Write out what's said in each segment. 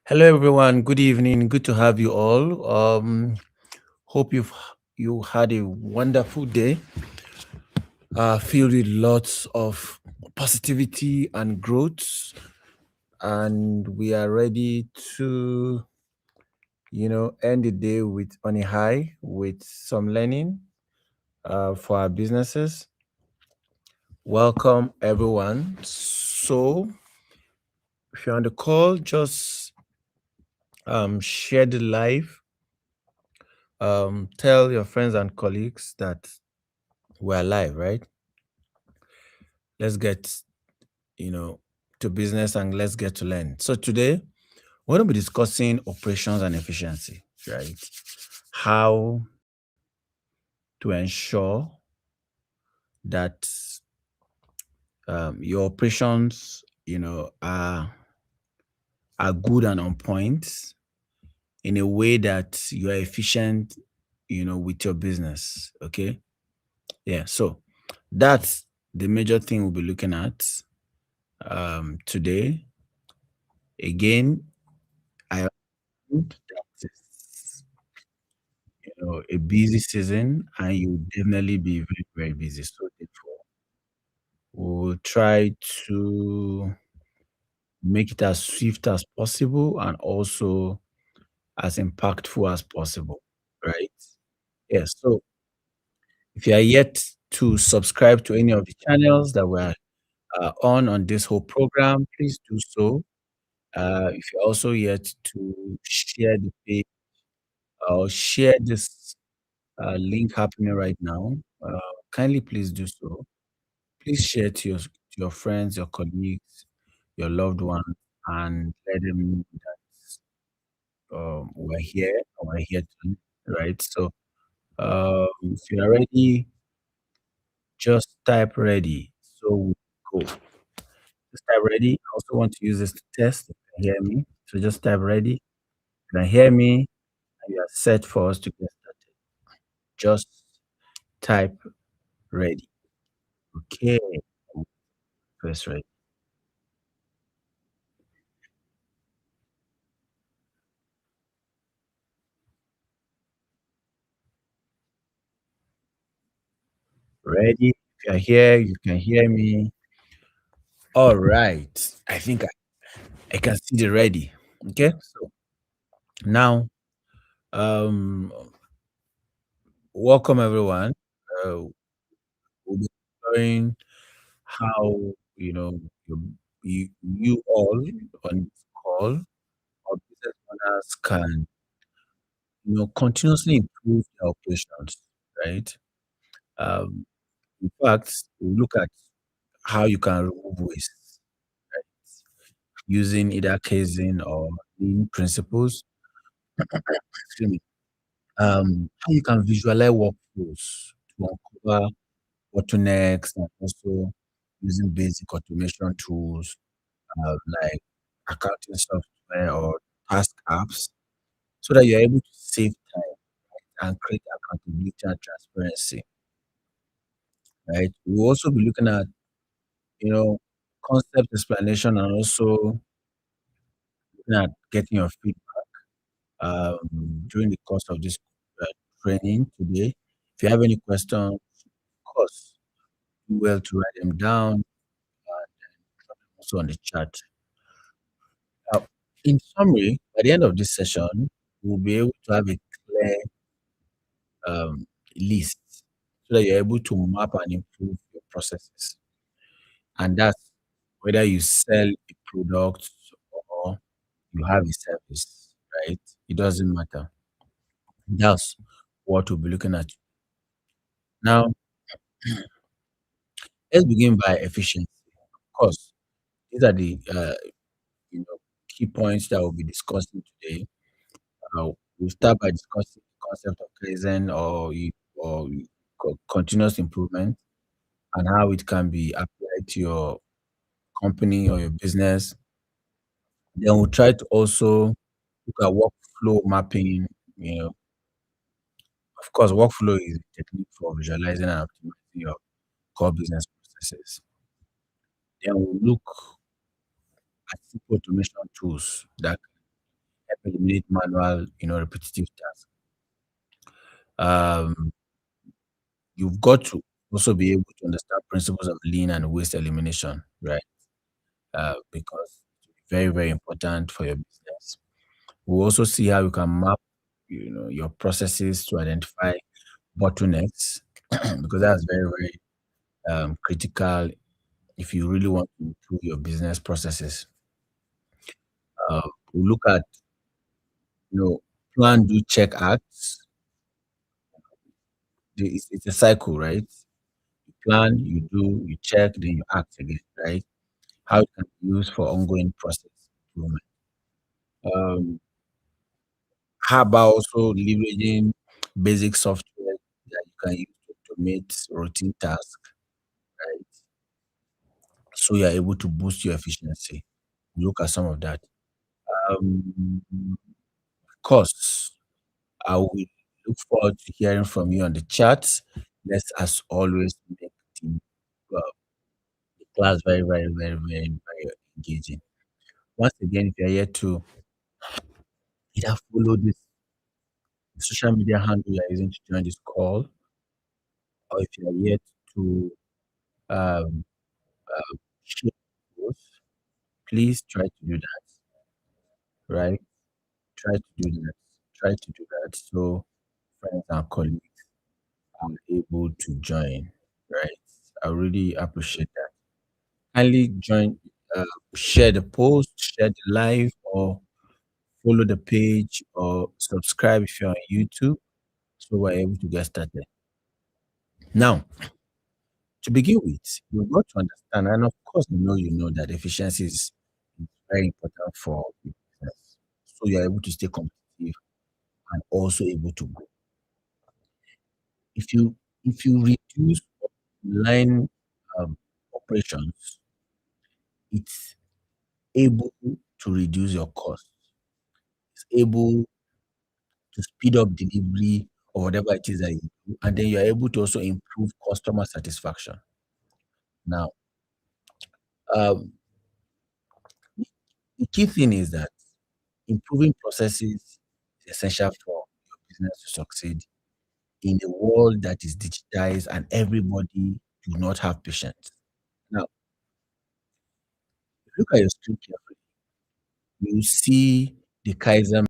Hello, everyone. Good evening. Good to have you all. Hope you had a wonderful day, filled with lots of positivity and growth, and we are ready to, end the day with on a high with some learning for our businesses. Welcome, everyone. So, if you're on the call, just share the live. Tell your friends and colleagues that we're live, right? Let's get, you know, to business and let's get to learn. So today we're going to be discussing operations and efficiency, right? How to ensure that your operations, are good and on point in a way that you are efficient, with your business. Okay. Yeah. So that's the major thing we'll be looking at today. Again, I think that it's a busy season and you'll definitely be very, very busy. So therefore, we'll try to make it as swift as possible and also as impactful as possible. Right? Yes. So if you are yet to subscribe to any of the channels that we're on this whole program, please do so. If you're also yet to share the page or share this link happening right now, kindly please do so. Please share to your friends, your colleagues, your loved ones, and let them know that we're here and we're here too, right? So if you're ready, just type ready. So we go. Just type ready. I also want to use this to test if you can hear me. So just type ready. You can hear me and you are set for us to get started. Just type ready. Okay. Press ready. Ready. If you're here, you can hear me. All right. I can see the ready. Okay. So now, um, welcome everyone. Uh, we'll be exploring how you, you all on this call or business owners can continuously improve their operations, right? Um, in fact, we look at how you can remove waste, right? Using either casing or lean principles. Excuse me. How you can visualize workflows to uncover bottlenecks and also using basic automation tools like accounting software or task apps so that you're able to save time and create accountability and transparency, right? We'll also be looking at, you know, concept explanation and also looking at getting your feedback during the course of this uh, training today. If you have any questions, of course, do well to write them down and drop them also on the chat. Now, in summary, by the end of this session, we'll be able to have a clear um, list so that you're able to map and improve your processes. And that's whether you sell a product or you have a service, right? It doesn't matter. That's what we'll be looking at. Now, let's begin by efficiency. Of course, these are the you know key points that we'll be discussing today. We'll start by discussing the concept of Kaizen or continuous improvement and how it can be applied to your company or your business. Then we'll try to also look at workflow mapping. You know, of course, workflow is a technique for visualizing and optimizing your core business processes. Then we'll look at simple automation tools that eliminate manual, repetitive tasks. Um, you've got to also be able to understand principles of lean and waste elimination, right? Because it's very, very important for your business. We'll also see how you can map, your processes to identify bottlenecks, because that's very, very critical if you really want to improve your business processes. We'll look at, you know, plan, do, check, act. It's a cycle, right? You plan, you do, you check, then you act again, right? How it can be used for ongoing process improvement. Um, how about also leveraging basic software that you can use to automate routine tasks, right? So you're able to boost your efficiency. Look at some of that. Um, costs. I will look forward to hearing from you on the chat. Let's, as always, make uh, the class very, very, very, very, very engaging. Once again, if you're here to either follow this social media handle you're using to join this call, or if you're yet to um, share posts, please try to do that, right? Try to do that. Try to do that so friends and colleagues are able to join, right? I really appreciate that. Kindly join, share the post, share the live, or follow the page, or subscribe if you're on YouTube, so we're able to get started. Now, to begin with, you've got to understand, and of course, you know that efficiency is very important for the business. So you're able to stay competitive and also able to grow. If you if you reduce line operations, it's able to reduce your cost. It's able to speed up delivery or whatever it is that you do, and then you're able to also improve customer satisfaction. Now, um, the key thing is that improving processes is essential for your business to succeed in a world that is digitized and everybody do not have patience. Now, if you look at your screen carefully, you see the Kaizen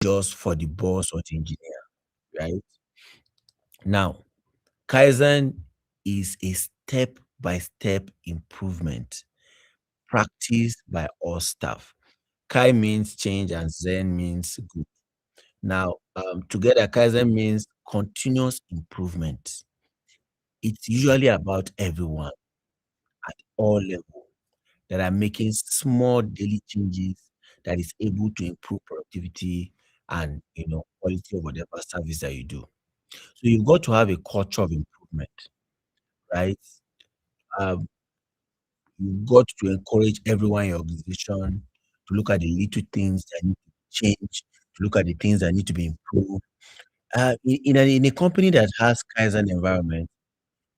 just for the boss or the engineer, right? Now, Kaizen is a step by step improvement practiced by all staff. Kai means change and Zen means good. Now, together, Kaizen means continuous improvement. It's usually about everyone at all levels that are making small daily changes that is able to improve productivity and quality of whatever service that you do. So you've got to have a culture of improvement, right? Um, you've got to encourage everyone in your organization to look at the little things that need to change, to look at the things that need to be improved. In a company that has Kaizen environment,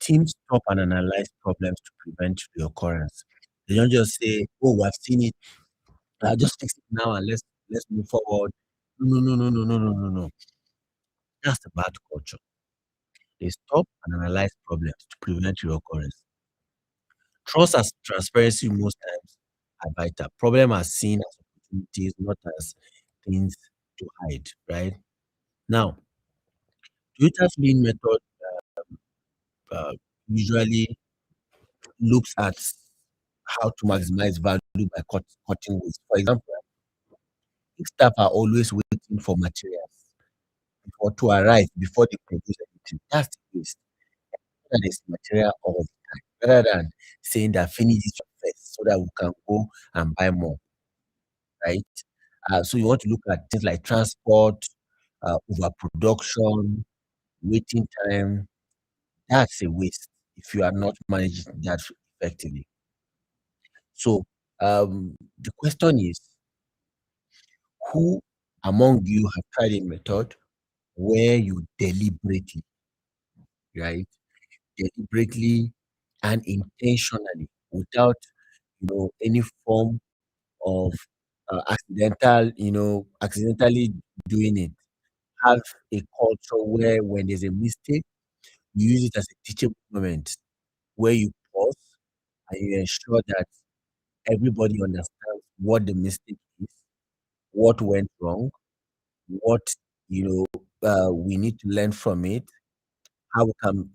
teams stop and analyze problems to prevent reoccurrence. They don't just say, "Oh, we've seen it. Just fix it now and let's move forward." No, no, no, no, no, no, no, no. That's a bad culture. They stop and analyze problems to prevent reoccurrence. Trust and transparency most times are vital. Problem are seen as opportunities, not as things to hide, right? Now, Toyota's lean method uh, usually looks at how to maximize value by cutting waste. For example, if staff are always waiting for materials before to arrive before they produce anything, that's the waste. That is material all the time. Rather than saying that finish this first so that we can go and buy more, right? So you want to look at things like transport, overproduction, waiting time. That's a waste if you are not managing that effectively. So the question is, who among you have tried a method where you deliberately, right, deliberately and intentionally, without any form of accidentally doing it, have a culture where when there's a mistake, you use it as a teachable moment where you pause and you ensure that everybody understands what the mistake is, what went wrong, what we need to learn from it, how we can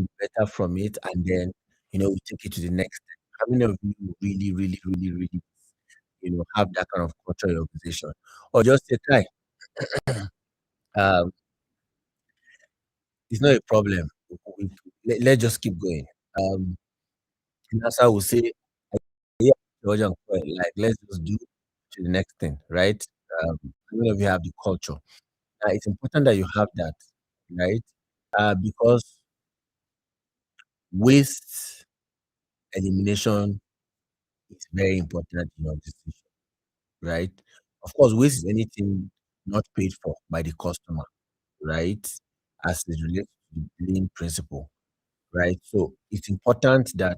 be better from it, and then we take it to the next step. How many of you really, really, really, really, have that kind of culture in your organization, or just say, "Kai, um, it's not a problem. Let's just keep going." Um, NASA will say, "Yeah, Georgian, like let's just do to the next thing, right?" How many of you have the culture? It's important that you have that, right? Because waste elimination is very important in your decision, right? Of course, waste is anything not paid for by the customer, right? As it relates to the billing principle, right? So it's important that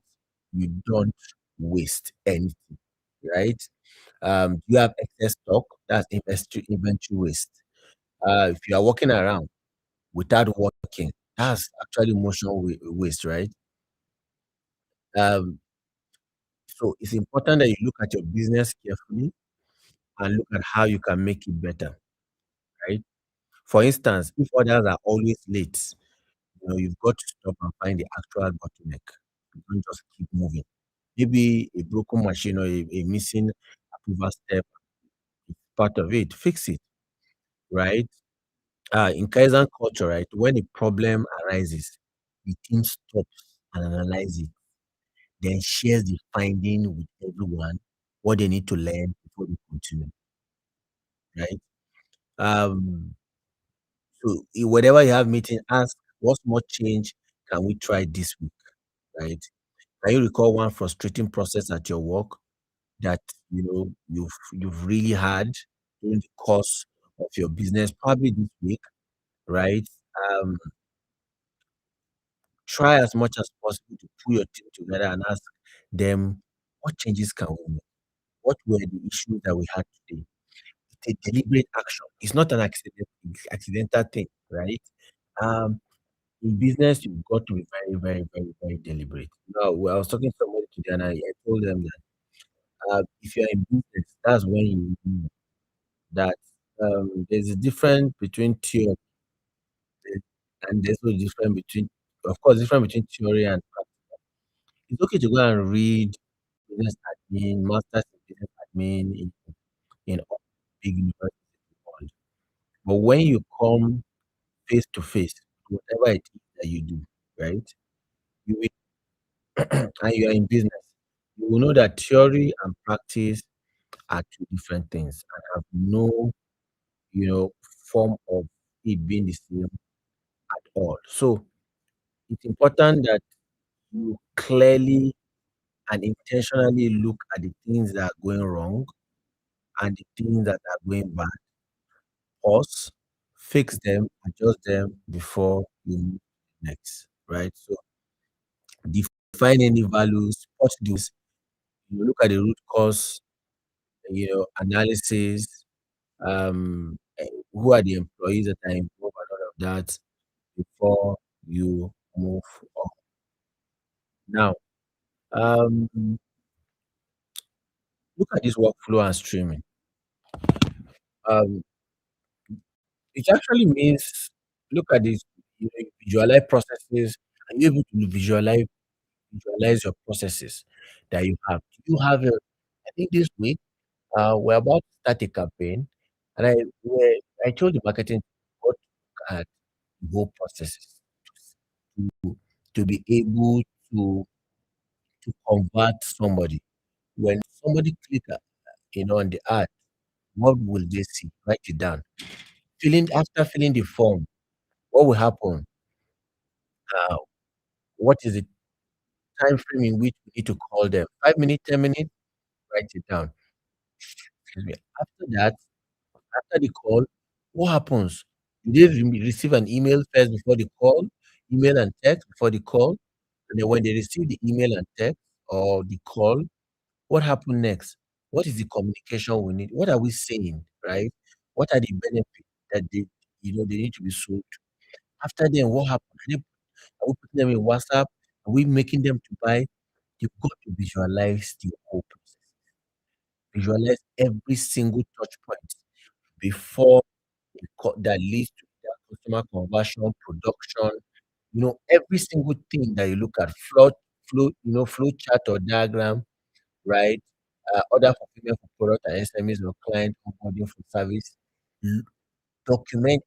you don't waste anything, right? You have excess stock, that's inventory waste. If you are walking around without working, that's actually waste, right? Um, so it's important that you look at your business carefully and look at how you can make it better, right? For instance, if orders are always late, you've got to stop and find the actual bottleneck. You don't just keep moving. Maybe a broken machine or a missing approval step is part of it. Fix it, right? In Kaizen culture, right, when a problem arises, the team stops and analyzes it, then shares the finding with everyone, what they need to learn before they continue, right? Um, whenever you have meeting, ask what more change can we try this week, right? Can you recall one frustrating process at your work that you've really had during the course of your business, probably this week, right? Um, Try as much as possible to pull your team together and ask them what changes can we make? What were the issues that we had today? It's a deliberate action. It's not an accidental thing, right? Um, in business, you've got to be very, very, very, very deliberate. Now, I was talking to somebody today, and I told them that if you're in business, that's when you know that there's a difference between theory and there's no difference between, of course, difference between theory and practice. It's okay to go and read business admin, masters in business admin in all big universities in the world. But when you come face to face, whatever it is that you do, right? You will, and you are in business, you will know that theory and practice are two different things and have no, you know, form of it being the same at all. So it's important that you clearly and intentionally look at the things that are going wrong and the things that are going bad, pause, fix them, adjust them before you move next, right? So define any values, spot those, look at the root cause, analysis, who are the employees that are involved and all of that before you move on. Now, um, look at this workflow and streaming. Um, it actually means look at this, visualize processes, and you're able to visualize your processes that you have. You have I think this week, we're about to start a campaign, and I told the marketing team what to look at the whole processes to, to be able to to convert somebody. When somebody click, on the ad, what will they see? Write it down. After filling the form, what will happen? Uh, what is the time frame in which we need to call them? 5 minutes, 10 minutes? Write it down. Excuse me. After that, after the call, what happens? Do they receive an email first before the call? Email and text before the call? And then when they receive the email and text or the call, what happened next? What is the communication we need? What are we saying, right? What are the benefits that they need to be sold? After then, what happened? Are we putting them in WhatsApp? Are we making them to buy? You've got to visualize the whole process. Visualize every single touch point before that leads to their customer conversion, production. Every single thing that you look at, flow chart or diagram, right? Order fulfillment for product and SMEs or client onboarding for service. L- Document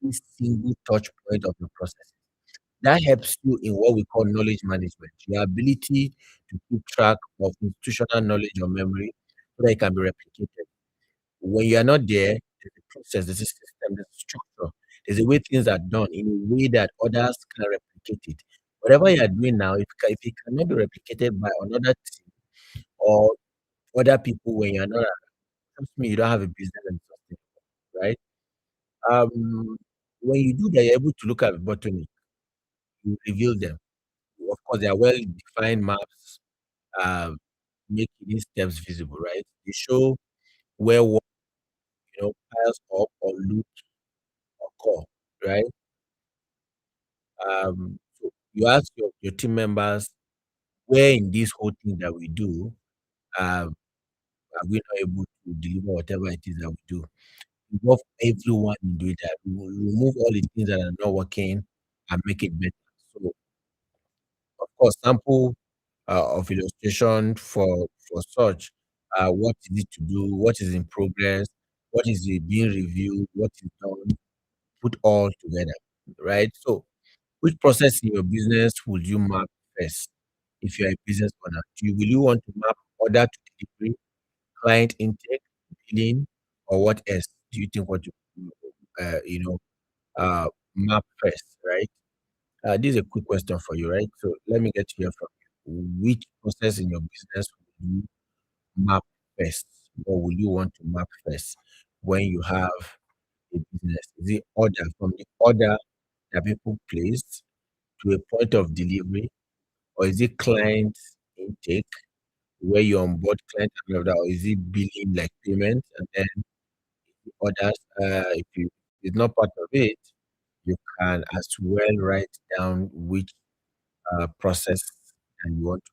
every single touch point of the process. That helps you in what we call knowledge management, your ability to keep track of institutional knowledge or memory so that it can be replicated. When you are not there, there's a process, there's a system, there's a structure, there's a way things are done in a way that others can replicate it. Whatever you are doing now, if it cannot be replicated by another team or other people when you're not around, trust me, you don't have a business and sustainable, right? When you do that, you're able to look at the bottleneck, you reveal them. Of course, they are well-defined maps, uh, make these steps visible, right? They show where work, piles up or loot occur, right? So you ask your team members, where in this whole thing that we do, are we not able to deliver whatever it is that we do? Involve everyone in doing that. We will remove all the things that are not working and make it better. So, of course, sample of illustration for such. What is it to do? What is in progress? What is it being reviewed? What is done? Put all together, right? So, which process in your business would you map first if you're a business owner? Will you want to map order to delivery, client intake, billing, or what else do you think what uh, you know, uh, map first, right? This is a quick question for you, right? So let me get to hear from you. Which process in your business will you map first, or will you want to map first when you have a business? Is it order from the order that people place to a point of delivery, or is it client intake where you onboard client and all of that, or is it billing like payment and then orders? If you it's not part of it, you can as well write down which process and you want to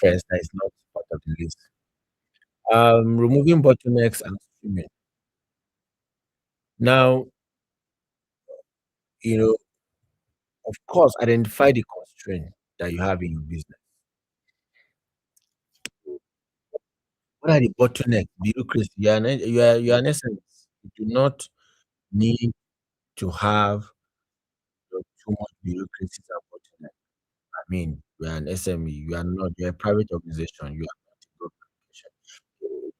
first that is not part of the list. Removing bottlenecks and streaming. Now, you know, of course, identify the constraint that you have in your business. What are the bottlenecks? Bureaucracy. You are an essence. You do not need to have too much bureaucracy and bottleneck. I mean, you are an SME. You are not. You're a private organization. You are not a government organization.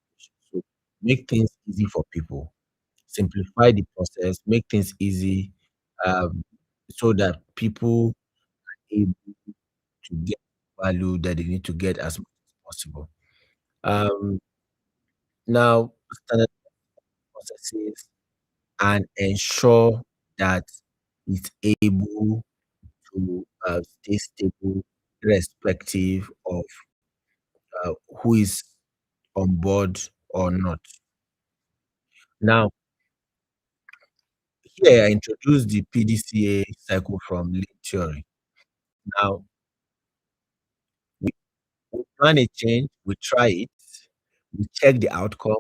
So make things easy for people. Simplify the process. Make things easy, um, so that people able to get value that they need to get as much as possible. Um, Now, standard processes and ensure that it's able to stay stable, irrespective of who is on board or not. Now, here I introduced the PDCA cycle from lead theory. Now, we plan a change, we try it, we check the outcome,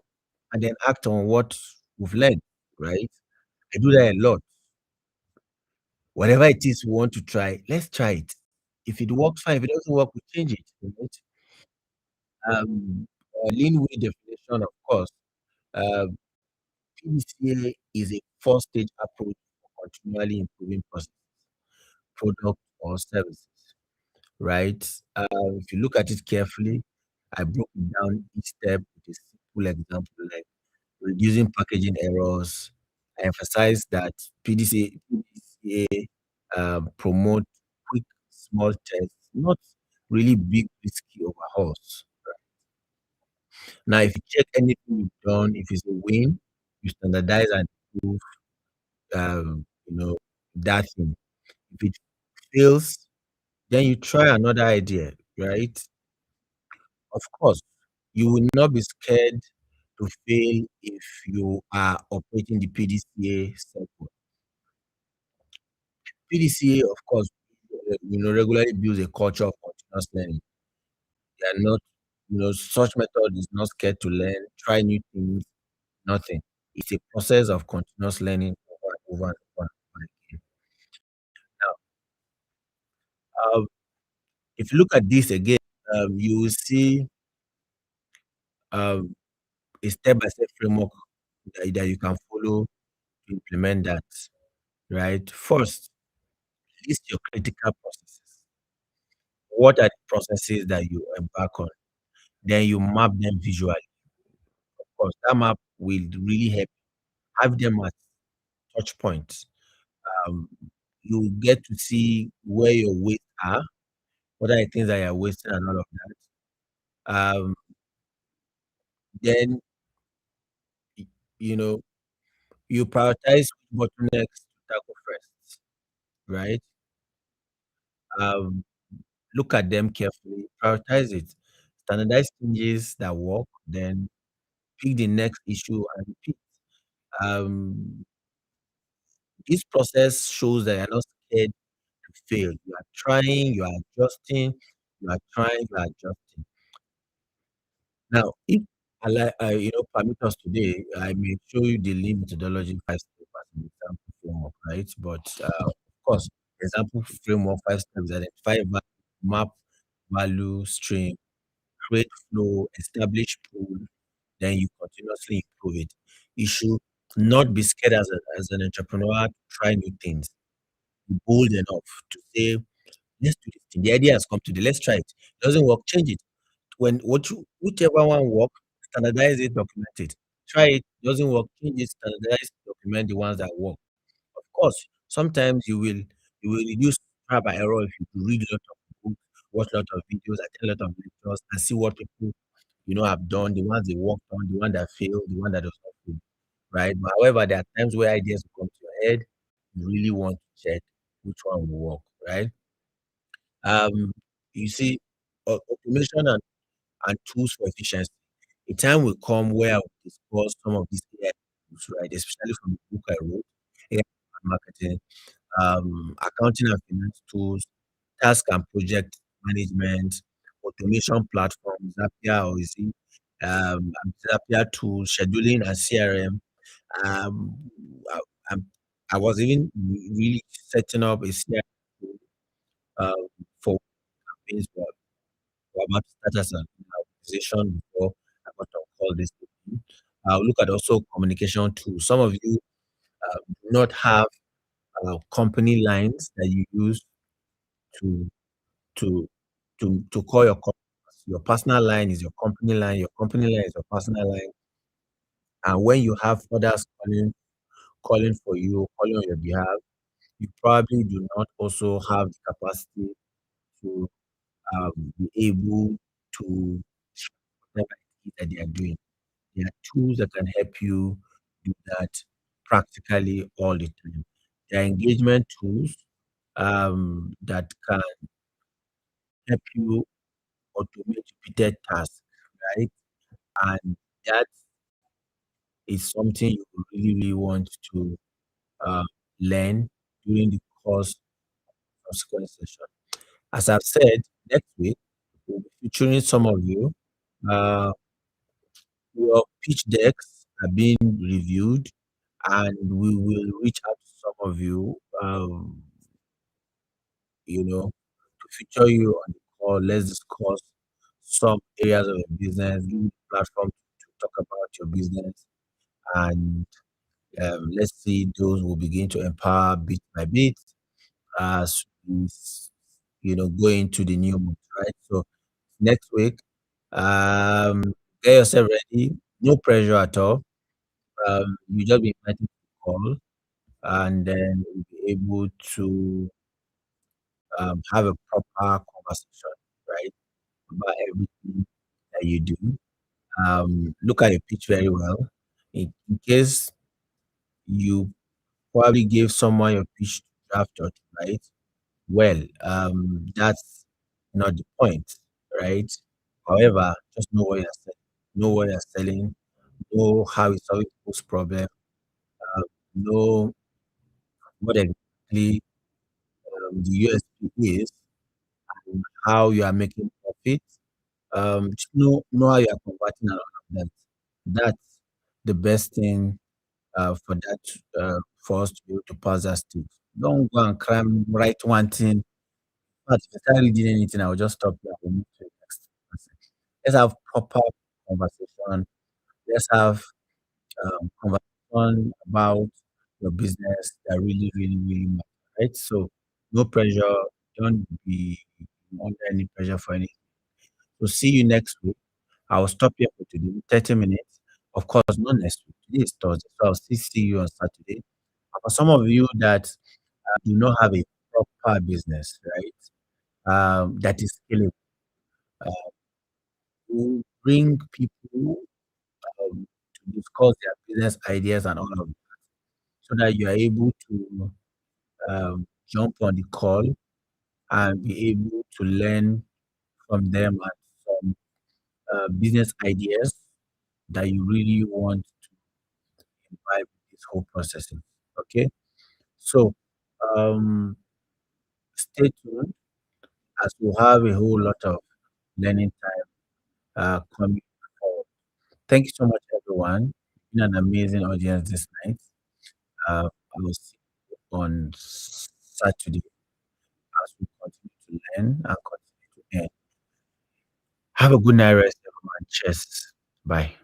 and then act on what we've learned, right? I do that a lot. Whatever it is we want to try, let's try it. If it works, fine. If it doesn't work, we change it. Right? Lean way definition, of course. Uh, PDCA is a four-stage approach for continually improving process, product, or services. right? If you look at it carefully, I broke it down each step with a simple example like reducing packaging errors. I emphasize that PDCA promote quick, small tests, not really big, risky overhauls. Now, if you check anything you've done, if it's a win, you standardize and improve, that thing. If it fails, then you try another idea, right? Of course, you will not be scared to fail if you are operating the PDCA circle. PDCA, of course, regularly builds a culture of continuous learning. They are not, such method is not scared to learn, try new things, nothing. It's a process of continuous learning over and over and over and over again. Now, if you look at this again, you will see um, a step-by-step framework that you can follow to implement that, right? First, list your critical processes. What are the processes that you embark on? Then you map them visually. Of course, that map will really help. Have them as touch points. Um, you get to see where your weights are, what are the things that you're wasting, and all of that. Then, y- you know, you prioritize bottlenecks to tackle first, right? Um, Look at them carefully, prioritize it, standardize changes that work, then pick the next issue and repeat. Um, this process shows that you're not scared to fail. You are trying, you are adjusting, you are trying, you are adjusting. Now, if permit us today, I may show you the lean methodology 5 step as an example framework, right? But of course, example framework 5 steps: identify map value stream, create flow, establish pool, then you continuously improve it. You should not be scared as an entrepreneur to try new things. Be bold enough to say, let's do this thing. The idea has come today. Let's try it. Doesn't work, change it. Whichever one work, standardize it, document it. Try it, doesn't work, change it, standardize, document the ones that work. Of course, sometimes you will reduce trial by error if you read a lot of books, watch a lot of videos, attend a lot of lectures, and see what people have done, the ones they worked on, the one that failed, the one that does not fail, right? But however, there are times where ideas will come to your head, you really want to check which one will work, right? Um, you see, automation and tools for efficiency. A time will come where I will discuss some of these AI tools, right? Especially from the book I wrote, AI marketing, accounting and finance tools, task and project management, automation platforms, Zapier or is it Zapier tools, scheduling and CRM. Um, I, I'm- I was even really setting up a CRM tool, for campaigns we're about to start as an organization before I got on call this evening. I'll look at also communication tools. Some of you do not have company lines that you use to to to call your customers. Your personal line is your company line. Your company line is your personal line. And when you have others calling for you, calling on your behalf, you probably do not also have the capacity to be able to whatever it is that they are doing. There are tools that can help you do that practically all the time. There are engagement tools that can help you automate repeated tasks, right? And that is something you really, really want to uh, learn during the course of subsequent session. As I've said, next week we'll be featuring some of you. Uh, your pitch decks are being reviewed, and we will reach out to some of you, to feature you on the call. Let's discuss some areas of your business, give you a platform to talk about your business, and let's see those will begin to empower bit by bit as we go into the new month, right? So next week, um, get yourself ready. No pressure at all. You just be invited to call, and then you'll be able to have a proper conversation, right, about everything that you do. Look at your pitch very well. In case you probably gave someone your pitch to draft or to write, well, that's not the point, right? However, just know what you're selling. Know what you're selling. Know how it's solving people's problem. Know what exactly the USP is and how you are making profit. Just know how you are converting and all of that. That's the best thing for that for us to be able to pass that stage. Don't go and cram write one thing. But if you start reading anything, I will just stop here. I will move to the next person. Let's have proper conversation. Let's have conversation about your business that really, really, really matter, right? So no pressure. Don't be under any pressure for anything. So see you next week. I will stop here for today. 30 minutes. Of course, not next week. Today is Thursday, so I'll still see you on Saturday. And for some of you that do not have a proper business, right? That is scalable. Uh, to bring people to discuss their business ideas and all of that, so that you are able to jump on the call and be able to learn from them and some business ideas that you really want to imbibe with this whole processing. Okay, so um, stay tuned as we'll have a whole lot of learning time coming forward. Thank you so much, everyone. It's been an amazing audience this night. I will see you on Saturday as we continue to learn and continue to learn. Have a good night, rest, everyone. Cheers. Bye.